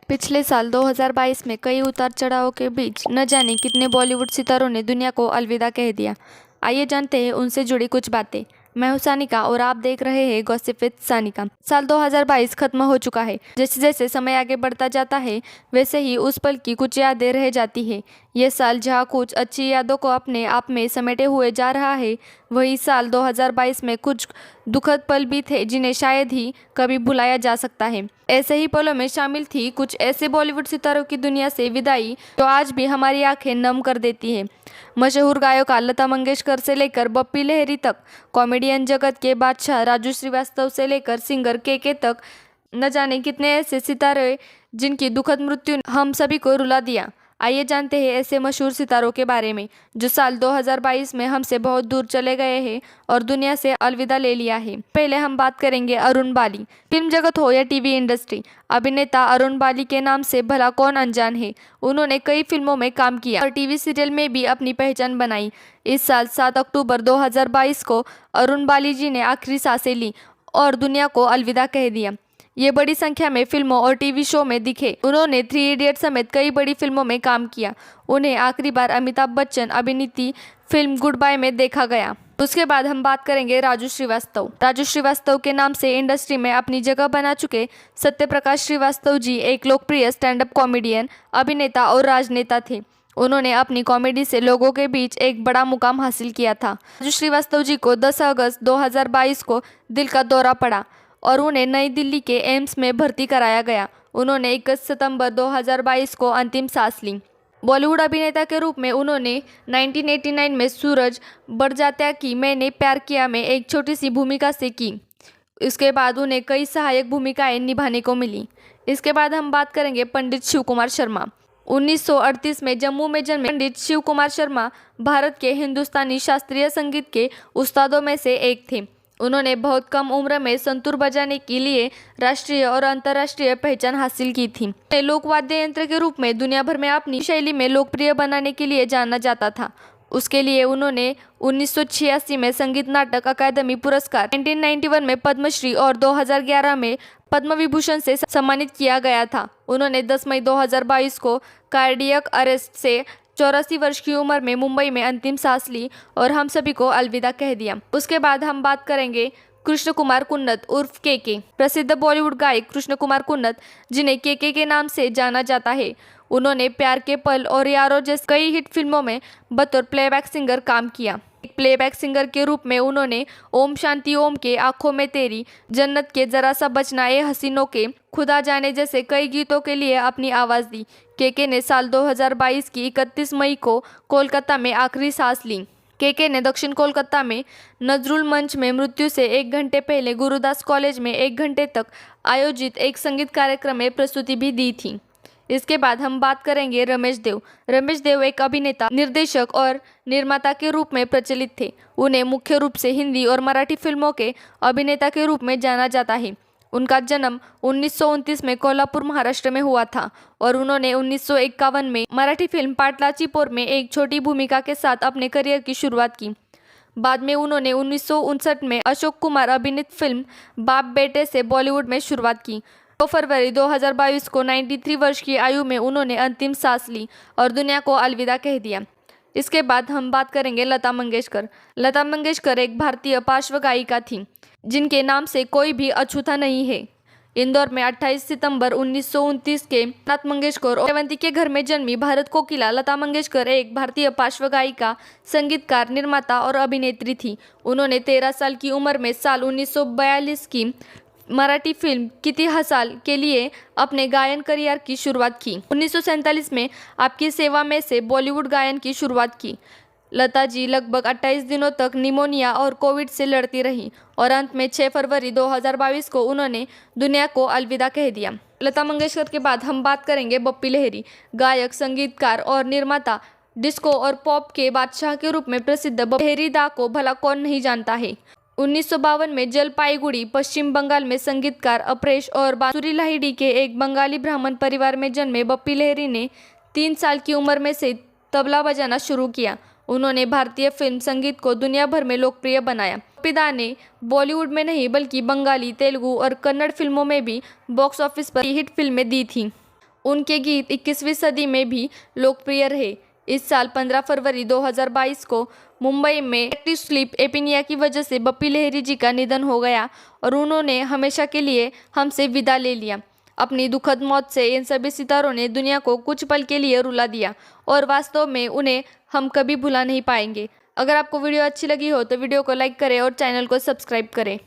पिछले साल 2022 में कई उतार चढ़ावों के बीच न जाने कितने बॉलीवुड सितारों ने दुनिया को अलविदा कह दिया। आइए जानते हैं उनसे जुड़ी कुछ बातें। मैं हूं सानिका और आप देख रहे हैं गॉसिप विद सानिका। साल 2022 खत्म हो चुका है। जैसे जैसे समय आगे बढ़ता जाता है वैसे ही उस पल की कुछ यादें रह जाती है। ये साल जहां कुछ अच्छी यादों को अपने आप में समेटे हुए जा रहा है, वही साल 2022 में कुछ दुखद पल भी थे जिन्हें शायद ही कभी भुलाया जा सकता है। ऐसे ही पलों में शामिल थी कुछ ऐसे बॉलीवुड सितारों की दुनिया से विदाई जो आज भी हमारी आंखें नम कर देती है। मशहूर गायिका लता मंगेशकर से लेकर बप्पी लहरी तक, कॉमेडियन जगत के बादशाह राजू श्रीवास्तव से लेकर सिंगर के तक, न जाने कितने ऐसे सितारे जिनकी दुखद मृत्यु ने हम सभी को रुला दिया। आइए जानते हैं ऐसे मशहूर सितारों के बारे में जो साल 2022 में हमसे बहुत दूर चले गए हैं और दुनिया से अलविदा ले लिया है। पहले हम बात करेंगे अरुण बाली। फिल्म जगत हो या टीवी इंडस्ट्री, अभिनेता अरुण बाली के नाम से भला कौन अनजान है। उन्होंने कई फिल्मों में काम किया और टीवी सीरियल में भी अपनी पहचान बनाई। इस साल 7 अक्टूबर 2022 को अरुण बाली जी ने आखिरी सांसें ली और दुनिया को अलविदा कह दिया। ये बड़ी संख्या में फिल्मों और टीवी शो में दिखे। उन्होंने 3 इडियट समेत कई बड़ी फिल्मों में काम किया। उन्हें आखिरी बार अमिताभ बच्चन अभिनीत फिल्म गुड बाय में देखा गया। उसके बाद हम बात करेंगे राजू श्रीवास्तव। राजू श्रीवास्तव के नाम से इंडस्ट्री में अपनी जगह बना चुके सत्यप्रकाश श्रीवास्तव जी एक लोकप्रिय स्टैंड अप कॉमेडियन, अभिनेता और राजनेता थे। उन्होंने अपनी कॉमेडी से लोगों के बीच एक बड़ा मुकाम हासिल किया था। राजू श्रीवास्तव जी को 10 अगस्त 2022 को दिल का दौरा पड़ा और उन्हें नई दिल्ली के एम्स में भर्ती कराया गया। उन्होंने 21 सितंबर 2022 को अंतिम सांस ली। बॉलीवुड अभिनेता के रूप में उन्होंने 1989 में सूरज बढ़ जाता की मैंने प्यार किया में एक छोटी सी भूमिका से की। इसके बाद उन्हें कई सहायक भूमिकाएं निभाने को मिली। इसके बाद हम बात करेंगे पंडित शिव कुमार शर्मा। 1938 में जम्मू में जन्मे पंडित शिव कुमार शर्मा भारत के हिंदुस्तानी शास्त्रीय संगीत के उस्तादों में से एक थे। उन्होंने बहुत कम उम्र में संतूर बजाने के लिए राष्ट्रीय और अंतर्राष्ट्रीय पहचान हासिल की थी। लोक वाद्य यंत्र के रूप में दुनिया भर में अपनी शैली में लोकप्रिय बनाने के लिए जाना जाता था। उसके लिए उन्होंने 1986 में संगीत नाटक अकादमी पुरस्कार, 1991 में पद्मश्री और 2011 में पद्म विभूषण से सम्मानित किया गया था। उन्होंने 10 मई 2022 को कार्डियक अरेस्ट से 84 वर्ष की उम्र में मुंबई में अंतिम सांस ली और हम सभी को अलविदा कह दिया। उसके बाद हम बात करेंगे कृष्ण कुमार कुन्नत उर्फ के। प्रसिद्ध बॉलीवुड गायक कृष्ण कुमार कुन्नत, जिन्हें के नाम से जाना जाता है, उन्होंने प्यार के पल और यारो जैसे कई हिट फिल्मों में बतौर प्लेबैक सिंगर काम किया। एक प्लेबैक सिंगर के रूप में उन्होंने ओम शांति ओम के, आंखों में तेरी, जन्नत के, जरा सा बचना ए हसीनों के, खुदा जाने जैसे कई गीतों के लिए अपनी आवाज़ दी। के ने साल 2022 की 31 मई को कोलकाता में आखिरी सांस ली। के ने दक्षिण कोलकाता में नजरुल मंच में मृत्यु से 1 घंटे पहले गुरुदास कॉलेज में 1 घंटे तक आयोजित एक संगीत कार्यक्रम में प्रस्तुति भी दी थी। इसके बाद हम बात करेंगे रमेश देव। रमेश देव एक अभिनेता, निर्देशक और निर्माता के रूप में प्रचलित थे। उन्हें मुख्य रूप से हिंदी और मराठी फिल्मों के अभिनेता के रूप में जाना जाता है। उनका जन्म 1929 में कोल्हापुर, महाराष्ट्र में हुआ था और उन्होंने 1951 में मराठी फिल्म पाटलाची पोर में एक छोटी भूमिका के साथ अपने करियर की शुरुआत की। बाद में उन्होंने 1959 में अशोक कुमार अभिनीत फिल्म बाप बेटे से बॉलीवुड में शुरुआत की। 2 फरवरी 2022 को 93 वर्ष की आयु में उन्होंने अंतिम सांस ली और दुनिया को अलविदा कह दिया। इसके बाद हम बात करेंगे लता मंगेशकर। लता मंगेशकर एक भारतीय पार्श्व गायिका थी जिनके नाम से कोई भी अछूता नहीं है। इंदौर में 28 सितंबर 1929 के लता मंगेशकर और सेवंती के घर में जन्मी भारत कोकिला लता मंगेशकर एक भारतीय पार्श्व गायिका, संगीतकार, निर्माता और अभिनेत्री थी। उन्होंने 13 साल की उम्र में साल 1942 की मराठी फिल्म किती हसाल के लिए अपने गायन करियर की शुरुआत की। 1947 में आपकी सेवा में से बॉलीवुड गायन की शुरुआत की। लता जी लगभग 28 दिनों तक निमोनिया और कोविड से लड़ती रही और अंत में 6 फरवरी 2022 को उन्होंने दुनिया को अलविदा कह दिया। लता मंगेशकर के बाद हम बात करेंगे बप्पी लहरी। गायक, संगीतकार और निर्माता, डिस्को और पॉप के बादशाह के रूप में प्रसिद्ध बप्पी लहरी दा को भला कौन नहीं जानता है। 1952 में जलपाईगुड़ी, पश्चिम बंगाल में संगीतकार, अप्रेश और बांसुरी लाहिड़ी के एक बंगाली ब्राह्मण परिवार में जन्मे बप्पी लहरी ने 3 साल की उम्र में से तबला बजाना शुरू किया। उन्होंने भारतीय फिल्म संगीत को दुनिया भर में लोकप्रिय बनाया। बप्पी दा ने बॉलीवुड में नहीं बल्कि बंगाली, तेलुगु और कन्नड़ फिल्मों में भी बॉक्स ऑफिस पर हिट फिल्में दी थीं। उनके गीत 21वीं सदी में भी लोकप्रिय रहे। इस साल 15 फरवरी 2022 को मुंबई में एक्टिव स्लीप एपनिया की वजह से बप्पी लहिरी जी का निधन हो गया और उन्होंने हमेशा के लिए हमसे विदा ले लिया। अपनी दुखद मौत से इन सभी सितारों ने दुनिया को कुछ पल के लिए रुला दिया और वास्तव में उन्हें हम कभी भुला नहीं पाएंगे। अगर आपको वीडियो अच्छी लगी हो तो वीडियो को लाइक करें और चैनल को सब्सक्राइब करें।